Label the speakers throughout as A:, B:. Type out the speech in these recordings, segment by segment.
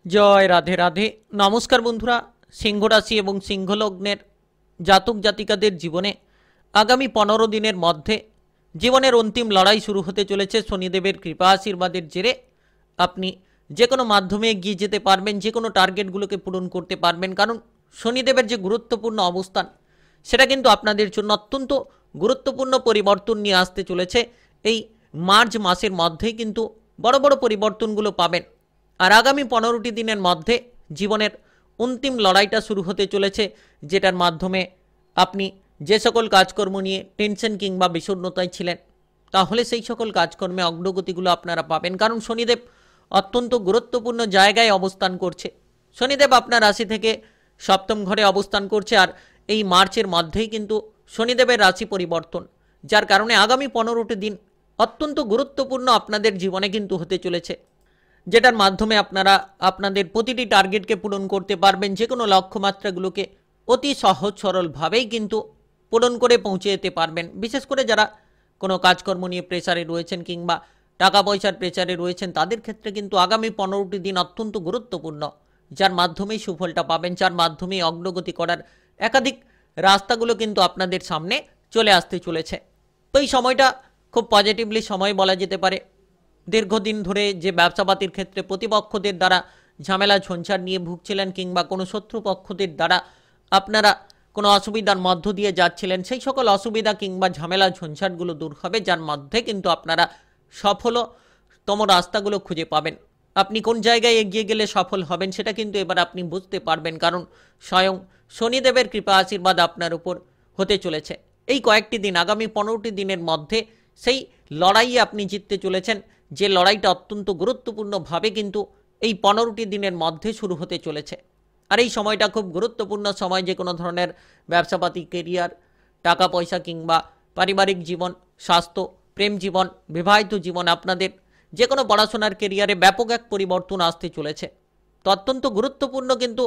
A: জয় রাধে রাধে। নমস্কার বন্ধুরা, সিংহ রাশি এবং সিংহ লগ্নের জাতক জাতিকাদের জীবনে আগামী 15 দিনের মধ্যে জীবনের অন্তিম লড়াই শুরু হতে চলেছে। শনিদেবের কৃপা আশীর্বাদের জেরে আপনি যে কোনো মাধ্যমে এগিয়ে যেতে পারবেন, যে কোনো টার্গেটগুলোকে পূরণ করতে পারবেন। কারণ শনিদেবের যে গুরুত্বপূর্ণ অবস্থান সেটা কিন্তু আপনাদের জন্য অত্যন্ত গুরুত্বপূর্ণ পরিবর্তন নিয়ে আসতে চলেছে। এই মার্চ মাসের মধ্যেই কিন্তু বড় বড় পরিবর্তনগুলো পাবেন। আর আগামী 15টি দিনের মধ্যে জীবনের অন্তিম লড়াইটা শুরু হতে চলেছে, যেটার মাধ্যমে আপনি যে সকল কাজকর্ম নিয়ে টেনশন কিংবা বিষণ্ণতায় ছিলেন, তাহলে সেই সকল কাজকর্মে অগ্রগতিগুলো আপনারা পাবেন। কারণ শনিদেব অত্যন্ত গুরুত্বপূর্ণ জায়গায় অবস্থান করছে। শনিদেব আপনার রাশি থেকে সপ্তম ঘরে অবস্থান করছে। আর এই মার্চের মধ্যেই কিন্তু শনিদেবের রাশি পরিবর্তন, যার কারণে আগামী 15টি দিন অত্যন্ত গুরুত্বপূর্ণ আপনাদের জীবনে কিন্তু হতে চলেছে, যেটার মাধ্যমে আপনারা আপনাদের প্রতিটি টার্গেটকে পূরণ করতে পারবেন। যে কোনো লক্ষ্যমাত্রাগুলোকে অতি সহজ সরলভাবেই কিন্তু পূরণ করে পৌঁছে যেতে পারবেন। বিশেষ করে যারা কোনো কাজকর্ম নিয়ে প্রেসারে রয়েছেন কিংবা টাকা পয়সার প্রেসারে রয়েছেন, তাদের ক্ষেত্রে কিন্তু আগামী 15টি দিন অত্যন্ত গুরুত্বপূর্ণ, যার মাধ্যমেই সুফলটা পাবেন, যার মাধ্যমেই অগ্রগতি করার একাধিক রাস্তাগুলো কিন্তু আপনাদের সামনে চলে আসতে চলেছে। তো এই সময়টা খুব পজিটিভলি সময় বলা যেতে পারে। দীর্ঘদিন ধরে যে ব্যবসাপাতির ক্ষেত্রে প্রতিপক্ষদের দ্বারা ঝামেলা ঝঞ্ঝাট নিয়ে ভুগছিলেন কিংবা কোনো শত্রুপক্ষদের দ্বারা আপনারা কোনো অসুবিধার মধ্য দিয়ে যাচ্ছিলেন, সেই সকল অসুবিধা কিংবা ঝামেলা ঝঞ্ঝাটগুলো দূর হবে, যার মধ্যে কিন্তু আপনারা সফলতম রাস্তাগুলো খুঁজে পাবেন। আপনি কোন জায়গায় এগিয়ে গেলে সফল হবেন সেটা কিন্তু এবার আপনি বুঝতে পারবেন, কারণ স্বয়ং শনিদেবের কৃপা আশীর্বাদ আপনার উপর হতে চলেছে। এই কয়েকটি দিন, আগামী 15টি দিনের মধ্যে সেই লড়াইয়ে আপনি জিততে চলেছেন, যে লড়াইটা অত্যন্ত গুরুত্বপূর্ণভাবে কিন্তু এই 15টি দিনের মধ্যে শুরু হতে চলেছে। আর এই সময়টা খুব গুরুত্বপূর্ণ সময়, যে কোনো ধরনের ব্যবসাপাতি, কেরিয়ার, টাকা পয়সা কিংবা পারিবারিক জীবন, স্বাস্থ্য, প্রেম জীবন, বিবাহিত জীবন, আপনাদের যে কোনো পড়াশোনার কেরিয়ারে ব্যাপক এক পরিবর্তন আসতে চলেছে। তো অত্যন্ত গুরুত্বপূর্ণ কিন্তু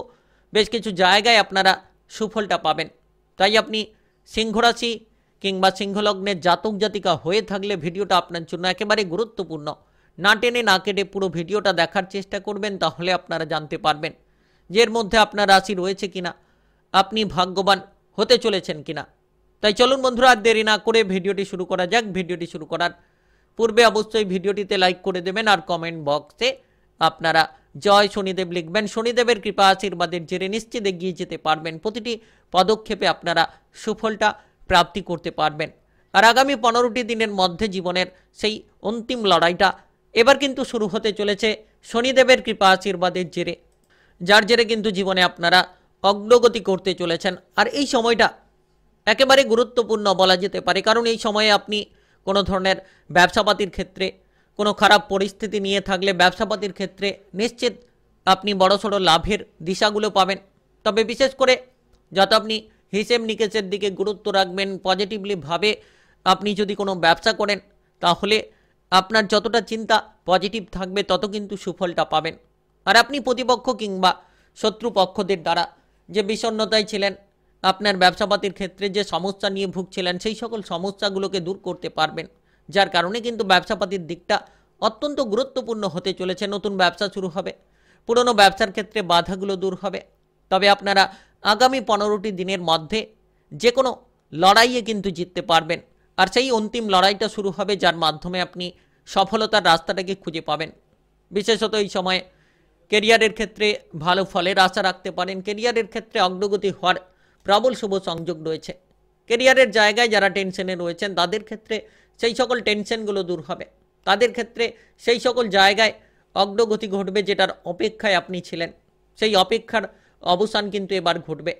A: বেশ কিছু জায়গায় আপনারা সুফলটা পাবেন। তাই আপনি সিংহ রাশি কিংবা সিংহলগ্নের জাতক জাতিকা হয়ে থাকলে ভিডিওটা আপনার জন্য একেবারে গুরুত্বপূর্ণ। না টেনে না কেটে পুরো ভিডিওটা দেখার চেষ্টা করবেন, তাহলে আপনারা জানতে পারবেন যে এর মধ্যে আপনার রাশি রয়েছে কিনা, আপনি ভাগ্যবান হতে চলেছেন কিনা। তাই চলুন বন্ধুরা, আর দেরি না করে ভিডিওটি শুরু করা যাক। ভিডিওটি শুরু করার পূর্বে অবশ্যই ভিডিওটিতে লাইক করে দেবেন আর কমেন্ট বক্সে আপনারা জয় শনিদেব লিখবেন। শনিদেবের কৃপা আশীর্বাদের জেরে নিশ্চিত এগিয়ে যেতে পারবেন। প্রতিটি পদক্ষেপে আপনারা সুফলটা প্রাপ্তি করতে পারবেন। আর আগামী 15টি দিনের মধ্যে জীবনের সেই অন্তিম লড়াইটা এবার কিন্তু শুরু হতে চলেছে শনিদেবের কৃপা আশীর্বাদের জেরে, যার জেরে কিন্তু জীবনে আপনারা অগ্রগতি করতে চলেছেন। আর এই সময়টা একেবারে গুরুত্বপূর্ণ বলা যেতে পারে, কারণ এই সময়ে আপনি কোনো ধরনের ব্যবসাপাতির ক্ষেত্রে কোনো খারাপ পরিস্থিতি নিয়ে থাকলে ব্যবসাপাতির ক্ষেত্রে নিশ্চিত আপনি বড়সড় লাভের দিশাগুলো পাবেন। তবে বিশেষ করে যত আপনি হিসেব নিকেশের দিকে গুরুত্ব রাখবেন, পজিটিভলি ভাবে আপনি যদি কোনো ব্যবসা করেন, তাহলে আপনার যতটা চিন্তা পজিটিভ থাকবে তত কিন্তু সুফলটা পাবেন। আর আপনি প্রতিপক্ষ কিংবা শত্রুপক্ষদের দ্বারা যে বিষণ্ণতায় ছিলেন, আপনার ব্যবসাপাতির ক্ষেত্রে যে সমস্যা নিয়ে ভুগছিলেন, সেই সকল সমস্যাগুলোকে দূর করতে পারবেন, যার কারণে কিন্তু ব্যবসাপাতির দিকটা অত্যন্ত গুরুত্বপূর্ণ হতে চলেছে। নতুন ব্যবসা শুরু হবে, পুরনো ব্যবসার ক্ষেত্রে বাধাগুলো দূর হবে। তবে আপনারা আগামী 15টি দিনের মধ্যে যে কোনো লড়াইয়ে কিন্তু জিততে পারবেন। আর সেই অন্তিম লড়াইটা শুরু হবে, যার মাধ্যমে আপনি সফলতার রাস্তাটাকে খুঁজে পাবেন। বিশেষত এই সময়ে কেরিয়ারের ক্ষেত্রে ভালো ফলের আশা রাখতে পারেন। কেরিয়ারের ক্ষেত্রে অগ্রগতি হওয়ার প্রবল শুভ সংযোগ রয়েছে। কেরিয়ারের জায়গায় যারা টেনশনে রয়েছেন, তাদের ক্ষেত্রে সেই সকল টেনশনগুলো দূর হবে। তাদের ক্ষেত্রে সেই সকল জায়গায় অগ্রগতি ঘটবে, যেটার অপেক্ষায় আপনি ছিলেন, সেই অপেক্ষার অবসান কিন্তু এবার ঘটবে।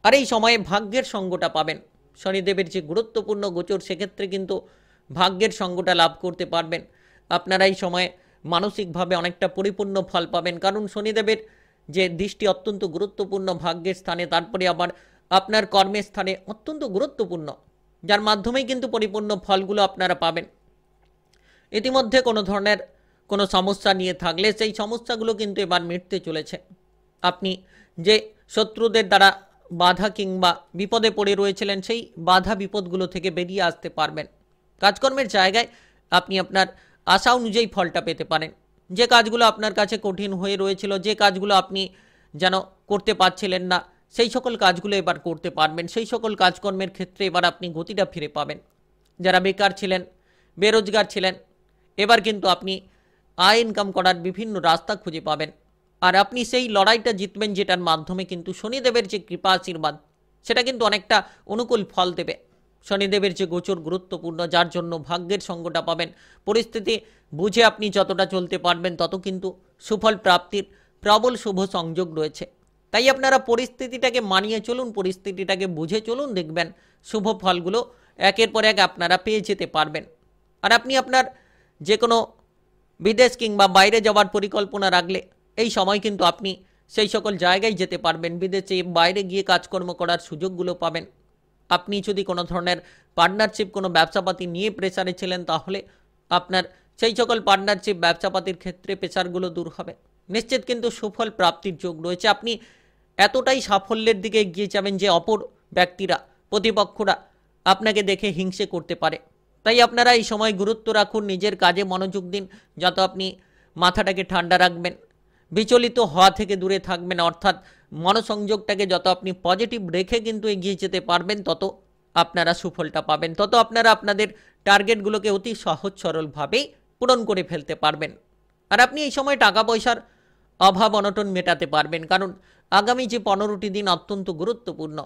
A: আর এই সময়ে ভাগ্যের সঙ্গটা পাবেন। শনিদেবের যে গুরুত্বপূর্ণ গোচর, সেক্ষেত্রে কিন্তু ভাগ্যের সঙ্গটা লাভ করতে পারবেন। আপনারা এই সময়ে মানসিকভাবে অনেকটা পরিপূর্ণ ফল পাবেন, কারণ শনিদেবের যে দৃষ্টি অত্যন্ত গুরুত্বপূর্ণ ভাগ্যের স্থানে, তারপরে আবার আপনার কর্মের স্থানে অত্যন্ত গুরুত্বপূর্ণ, যার মাধ্যমেই কিন্তু পরিপূর্ণ ফলগুলো আপনারা পাবেন। ইতিমধ্যে কোনো ধরনের কোনো সমস্যা নিয়ে থাকলে সেই সমস্যাগুলো কিন্তু এবার মিটতে চলেছে। আপনি যে শত্রুদের দ্বারা বাধা কিংবা বিপদে পড়ে রয়েছিলেন, সেই বাধা বিপদগুলো থেকে বেরিয়ে আসতে পারবেন। কাজকর্মের জায়গায় আপনি আপনার আশা অনুযায়ী ফলটা পেতে পারেন। যে কাজগুলো আপনার কাছে কঠিন হয়ে রয়েছিল, যে কাজগুলো আপনি যেন করতে পারছিলেন না, সেই সকল কাজগুলো এবার করতে পারবেন। সেই সকল কাজকর্মের ক্ষেত্রে এবার আপনি গতিটা ফিরে পাবেন। যারা বেকার ছিলেন, বেরোজগার ছিলেন, এবার কিন্তু আপনি আয় ইনকাম করার বিভিন্ন রাস্তা খুঁজে পাবেন। আর আপনি সেই লড়াইটা জিতবেন, যেটার মাধ্যমে কিন্তু শনিদেবের যে কৃপা আশীর্বাদ, সেটা কিন্তু অনেকটা অনুকূল ফল দেবে। শনিদেবের যে গোচর গুরুত্বপূর্ণ, যার জন্য ভাগ্যের সঙ্গটা পাবেন। পরিস্থিতি বুঝে আপনি যতটা চলতে পারবেন, তত কিন্তু সুফল প্রাপ্তির প্রবল শুভ সংযোগ রয়েছে। তাই আপনারা পরিস্থিতিটাকে মানিয়ে চলুন, পরিস্থিতিটাকে বুঝে চলুন, দেখবেন শুভ ফলগুলো একের পর এক আপনারা পেয়ে যেতে পারবেন। আর আপনি আপনার যে কোনো বিদেশ কিংবা বাইরে যাওয়ার পরিকল্পনা রাখলে এই সময় কিন্তু আপনি সেই সকল জায়গায় যেতে পারবেন। বিদেশে বাইরে গিয়ে কাজকর্ম করার সুযোগগুলো পাবেন। আপনি যদি কোনো ধরনের পার্টনারশিপ, কোনো ব্যবসাপাতি নিয়ে প্রেসারে ছিলেন, তাহলে আপনার সেই সকল পার্টনারশিপ, ব্যবসাপাতির ক্ষেত্রে প্রেসারগুলো দূর হবে। নিশ্চিত কিন্তু সুফল প্রাপ্তির যোগ রয়েছে। আপনি এতটাই সাফল্যের দিকে এগিয়ে যাবেন যে অপর ব্যক্তিরা, প্রতিপক্ষরা আপনাকে দেখে হিংসে করতে পারে। তাই আপনারা এই সময় গুরুত্ব রাখুন, নিজের কাজে মনোযোগ দিন, যত আপনি মাথাটাকে ঠান্ডা রাখবেন, বিচলিত হওয়া থেকে দূরে থাকবেন, অর্থাৎ মনোসংযোগটাকে যত আপনি পজিটিভ রেখে কিন্তু এগিয়ে যেতে পারবেন, তত আপনারা সুফলটা পাবেন, তত আপনারা আপনাদের টার্গেটগুলোকে অতি সহজ সরলভাবেই পূরণ করে ফেলতে পারবেন। আর আপনি এই সময় টাকা পয়সার অভাব অনটন মেটাতে পারবেন, কারণ আগামী যে 15টি দিন অত্যন্ত গুরুত্বপূর্ণ।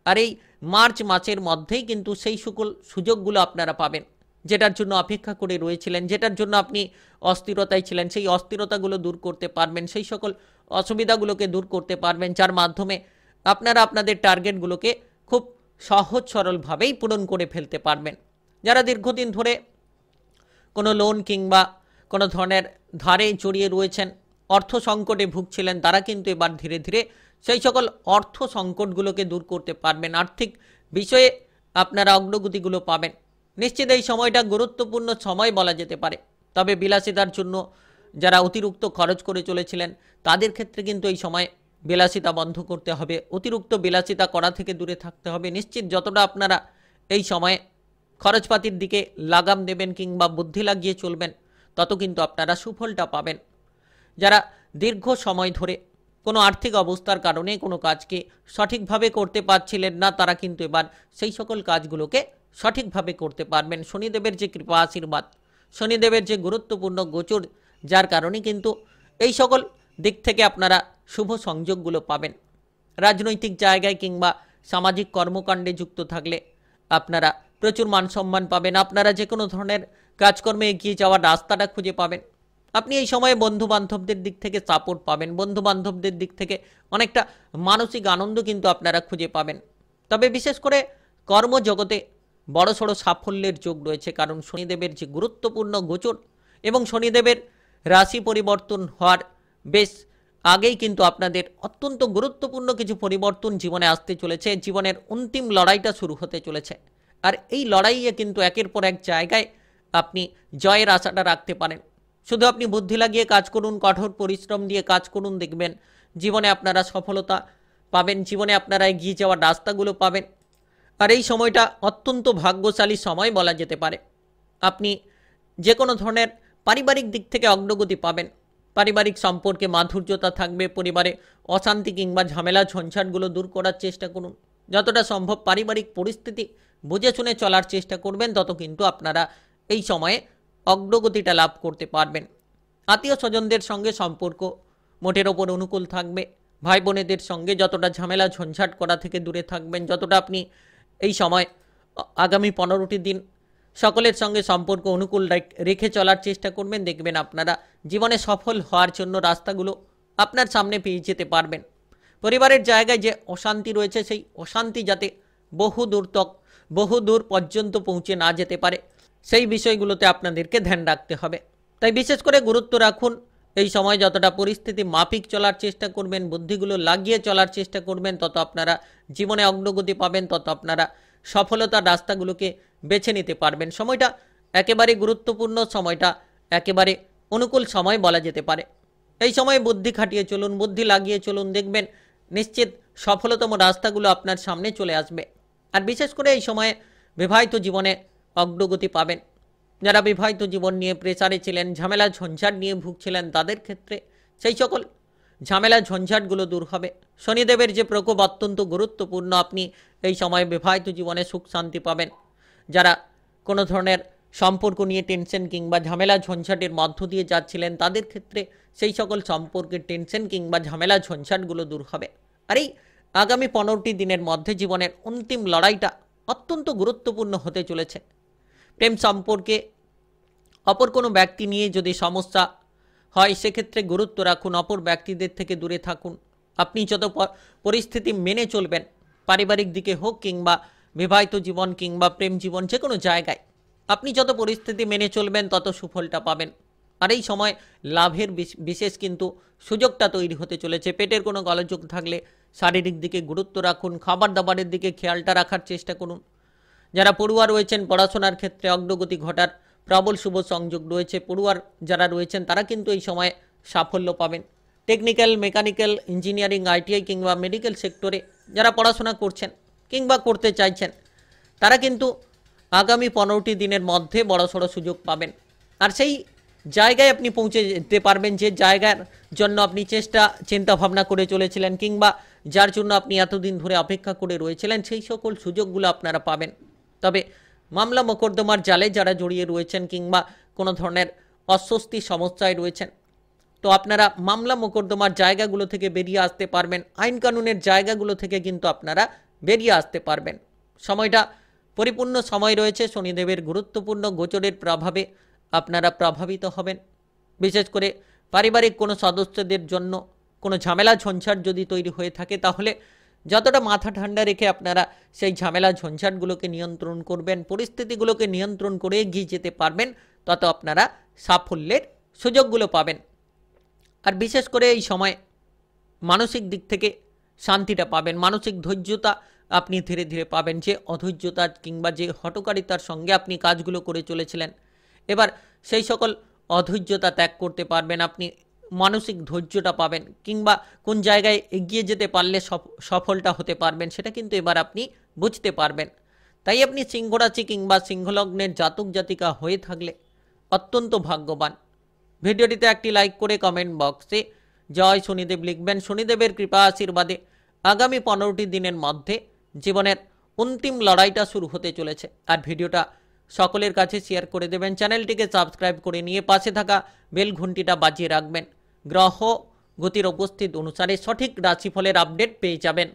A: আর এই মার্চ মাসের মধ্যেই কিন্তু সেই সকল সুযোগগুলো আপনারা পাবেন, যেটার জন্য অপেক্ষা করে রয়েছিলেন, যেটার জন্য আপনি অস্থিরতায় ছিলেন। সেই অস্থিরতাগুলো দূর করতে পারবেন, সেই সকল অসুবিধাগুলোকে দূর করতে পারবেন, যার মাধ্যমে আপনারা আপনাদের টার্গেটগুলোকে খুব সহজ সরলভাবেই পূরণ করে ফেলতে পারবেন। যারা দীর্ঘদিন ধরে কোনো লোন কিংবা কোনো ধরনের ধারে জড়িয়ে রয়েছেন, অর্থ সংকটে ভুগছিলেন, তারা কিন্তু এবার ধীরে ধীরে সেই সকল অর্থ সংকটগুলোকে দূর করতে পারবেন। আর্থিক বিষয়ে আপনারা অগ্রগতিগুলো পাবেন। নিশ্চিত এই সময়টা গুরুত্বপূর্ণ সময় বলা যেতে পারে। তবে বিলাসিতার জন্য যারা অতিরিক্ত খরচ করে চলেছিলেন, তাদের ক্ষেত্রে কিন্তু এই সময় বিলাসিতা বন্ধ করতে হবে, অতিরিক্ত বিলাসিতা করা থেকে দূরে থাকতে হবে। নিশ্চিত যতটা আপনারা এই সময়ে খরচপাতির দিকে লাগাম দেবেন কিংবা বুদ্ধি লাগিয়ে চলবেন, তত কিন্তু আপনারা সুফলটা পাবেন। যারা দীর্ঘ সময় ধরে কোনো আর্থিক অবস্থার কারণে কোনো কাজকে সঠিকভাবে করতে পারছিলেন না, তারা কিন্তু এবার সেই সকল কাজগুলোকে সঠিকভাবে করতে পারবেন। শনিদেবের যে কৃপা আশীর্বাদ, শনিদেবের যে গুরুত্বপূর্ণ গোচর, যার কারণে কিন্তু এই সকল দিক থেকে আপনারা শুভ সংযোগগুলো পাবেন। রাজনৈতিক জায়গায় কিংবা সামাজিক কর্মকাণ্ডে যুক্ত থাকলে আপনারা প্রচুর মান সম্মান পাবেন। আপনারা যে কোনো ধরনের কাজকর্মে এগিয়ে যাওয়ার রাস্তাটা খুঁজে পাবেন। আপনি এই সময়ে বন্ধু বান্ধবদের দিক থেকে সাপোর্ট পাবেন, বন্ধু বান্ধবদের দিক থেকে অনেকটা মানসিক আনন্দ কিন্তু আপনারা খুঁজে পাবেন। তবে বিশেষ করে কর্মজগতে বড়সড় সাফল্যের যোগ রয়েছে, কারণ শনিদেবের যে গুরুত্বপূর্ণ গোচর এবং শনিদেবের রাশি পরিবর্তন হওয়ার বেশ আগেই কিন্তু আপনাদের অত্যন্ত গুরুত্বপূর্ণ কিছু পরিবর্তন জীবনে আসতে চলেছে। জীবনের অন্তিম লড়াইটা শুরু হতে চলেছে। আর এই লড়াইয়ে কিন্তু একের পর এক জায়গায় আপনি জয়ের আশাটা রাখতে পারেন। শুধু আপনি বুদ্ধি লাগিয়ে কাজ করুন, কঠোর পরিশ্রম দিয়ে কাজ করুন, দেখবেন জীবনে আপনারা সফলতা পাবেন, জীবনে আপনারা এগিয়ে যাওয়ার রাস্তাগুলো পাবেন। আর এই সময়টা অত্যন্ত ভাগ্যশালী সময় বলা যেতে পারে। আপনি যে কোনো ধরনের পারিবারিক দিক থেকে অগ্রগতি পাবেন, পারিবারিক সম্পর্কে মাধুর্যতা থাকবে, পরিবারে অশান্তি কিংবা ঝামেলা ঝঞ্ঝাটগুলো দূর করার চেষ্টা করুন। যতটা সম্ভব পারিবারিক পরিস্থিতি বুঝে শুনে চলার চেষ্টা করবেন, তত কিন্তু আপনারা এই সময়ে অগ্রগতিটা লাভ করতে পারবেন। আত্মীয় স্বজনদের সঙ্গে সম্পর্ক মোটের ওপর অনুকূল থাকবে। ভাই বোনেদের সঙ্গে যতটা ঝামেলা ঝঞ্ঝাট করা থেকে দূরে থাকবেন, যতটা আপনি এই সময় আগামী 15টি দিন সকলের সঙ্গে সম্পর্ক অনুকূল রেখে চলার চেষ্টা করবেন, দেখবেন আপনারা জীবনে সফল হওয়ার জন্য রাস্তাগুলো আপনার সামনে পেয়ে যেতে পারবেন। পরিবারের জায়গায় যে অশান্তি রয়েছে, সেই অশান্তি যাতে বহু দূর পর্যন্ত পৌঁছে না যেতে পারে, সেই বিষয়গুলোতে আপনাদেরকে ধ্যান রাখতে হবে। তাই বিশেষ করে গুরুত্ব রাখুন। এই সময় যতটা পরিস্থিতি মাফিক চলার চেষ্টা করবেন, বুদ্ধিগুলো লাগিয়ে চলার চেষ্টা করবেন, তত আপনারা জীবনে অগ্রগতি পাবেন, তত আপনারা সফলতার রাস্তাগুলোকে বেছে নিতে পারবেন। সময়টা একেবারে গুরুত্বপূর্ণ, সময়টা একেবারে অনুকূল সময় বলা যেতে পারে। এই সময়ে বুদ্ধি খাটিয়ে চলুন, বুদ্ধি লাগিয়ে চলুন, দেখবেন নিশ্চিত সফলতম রাস্তাগুলো আপনার সামনে চলে আসবে। আর বিশেষ করে এই সময়ে বিবাহিত জীবনে অগ্রগতি পাবেন। যারা বিবাহিত জীবন নিয়ে প্রেসারে ছিলেন, ঝামেলা ঝঞ্ঝাট নিয়ে ভুগছিলেন, তাদের ক্ষেত্রে সেই সকল ঝামেলা ঝঞ্ঝাটগুলো দূর হবে। শনিদেবের যে প্রকোপ অত্যন্ত গুরুত্বপূর্ণ, আপনি এই সময় বিবাহিত জীবনে সুখ শান্তি পাবেন। যারা কোনো ধরনের সম্পর্ক নিয়ে টেনশন কিংবা ঝামেলা ঝঞ্ঝাটের মধ্য দিয়ে যাচ্ছিলেন, তাদের ক্ষেত্রে সেই সকল সম্পর্কের টেনশন কিংবা ঝামেলা ঝঞ্ঝাটগুলো দূর হবে। আর এই আগামী 15টি দিনের মধ্যে জীবনের অন্তিম লড়াইটা অত্যন্ত গুরুত্বপূর্ণ হতে চলেছে। প্রেম সম্পর্কে অপর কোনো ব্যক্তি নিয়ে যদি সমস্যা হয়, সেক্ষেত্রে গুরুত্ব রাখুন, অপর ব্যক্তিদের থেকে দূরে থাকুন। আপনি যত পরিস্থিতি মেনে চলবেন, পারিবারিক দিকে হোক কিংবা বিবাহিত জীবন কিংবা প্রেম জীবন, যে কোনো জায়গায় আপনি যত পরিস্থিতি মেনে চলবেন তত সুফলটা পাবেন। আর এই সময় লাভের বিশেষ কিন্তু সুযোগটা তৈরি হতে চলেছে। পেটের কোনো গোলযোগ থাকলে শারীরিক দিকে গুরুত্ব রাখুন, খাবার দাবারের দিকে খেয়ালটা রাখার চেষ্টা করুন। যারা পড়ুয়া রয়েছেন, পড়াশোনার ক্ষেত্রে অগ্রগতি ঘটার প্রবল শুভ সংযোগ রয়েছে। পড়ুয়ার যারা রয়েছেন তারা কিন্তু এই সময় সাফল্য পাবেন। টেকনিক্যাল, মেকানিক্যাল, ইঞ্জিনিয়ারিং, আইটিআই কিংবা মেডিকেল সেক্টরে যারা পড়াশোনা করছেন কিংবা করতে চাইছেন, তারা কিন্তু আগামী 15টি দিনের মধ্যে বড়সড় সুযোগ পাবেন। আর সেই জায়গায় আপনি পৌঁছে যেতে পারবেন, যে জায়গার জন্য আপনি চিন্তা ভাবনা করে চলেছিলেন কিংবা যার জন্য আপনি এতদিন ধরে অপেক্ষা করে রয়েছিলেন, সেই সকল সুযোগগুলো আপনারা পাবেন। তবে মামলা মোকদ্দমার জালে যারা জড়িয়ে রয়েছেন কিংবা কোনো ধরনের অস্বস্তি সমস্যায় রয়েছেন, তো আপনারা মামলা মোকদ্দমার জায়গাগুলো থেকে বেরিয়ে আসতে পারবেন। আইন কানুনের জায়গাগুলো থেকে কিন্তু আপনারা বেরিয়ে আসতে পারবেন। সময়টা পরিপূর্ণ সময় রয়েছে। শনিদেবের গুরুত্বপূর্ণ গোচরের প্রভাবে আপনারা প্রভাবিত হবেন। বিশেষ করে পারিবারিক কোনো সদস্যদের জন্য কোনো ঝামেলা ঝঞ্ঝাট যদি তৈরি হয়ে থাকে, তাহলে যতটা মাথা ঠান্ডা রেখে আপনারা সেই ঝামেলা ঝঞ্ঝাটগুলোকে নিয়ন্ত্রণ করবেন, পরিস্থিতিগুলোকে নিয়ন্ত্রণ করে এগিয়ে যেতে পারবেন, তত আপনারা সাফল্যের সুযোগগুলো পাবেন। আর বিশেষ করে এই সময় মানসিক দিক থেকে শান্তিটা পাবেন, মানসিক ধৈর্যতা আপনি ধীরে ধীরে পাবেন। যে অধৈর্যতা কিংবা যে হঠকারিতার সঙ্গে আপনি কাজগুলো করে চলেছিলেন, এবার সেই সকল অধৈর্যতা ত্যাগ করতে পারবেন, আপনি মানসিক ধৈর্যটা পাবেন, কিংবা কোন জায়গায় এগিয়ে যেতে পারলে সফলটা হতে পারবেন, সেটা কিন্তু এবার আপনি বুঝতে পারবেন। তাই আপনি সিংহ রাশি কিংবা সিংহলগ্নের জাতক জাতিকা হয়ে থাকলে অত্যন্ত ভাগ্যবান। ভিডিওটিতে একটি লাইক করে কমেন্ট বক্সে জয় শনিদেব লিখবেন। শনিদেবের কৃপা আশীর্বাদে আগামী 15টি দিনের মধ্যে জীবনের অন্তিম লড়াইটা শুরু হতে চলেছে। আর ভিডিওটা সকলের কাছে শেয়ার করে দেবেন। চ্যানেলটিকে সাবস্ক্রাইব করে নিয়ে পাশে থাকা বেল ঘন্টিটা বাজিয়ে রাখবেন। গ্রহ গতির উপস্থিত অনুসারে সঠিক রাশিফলের আপডেট পেয়ে যাবেন।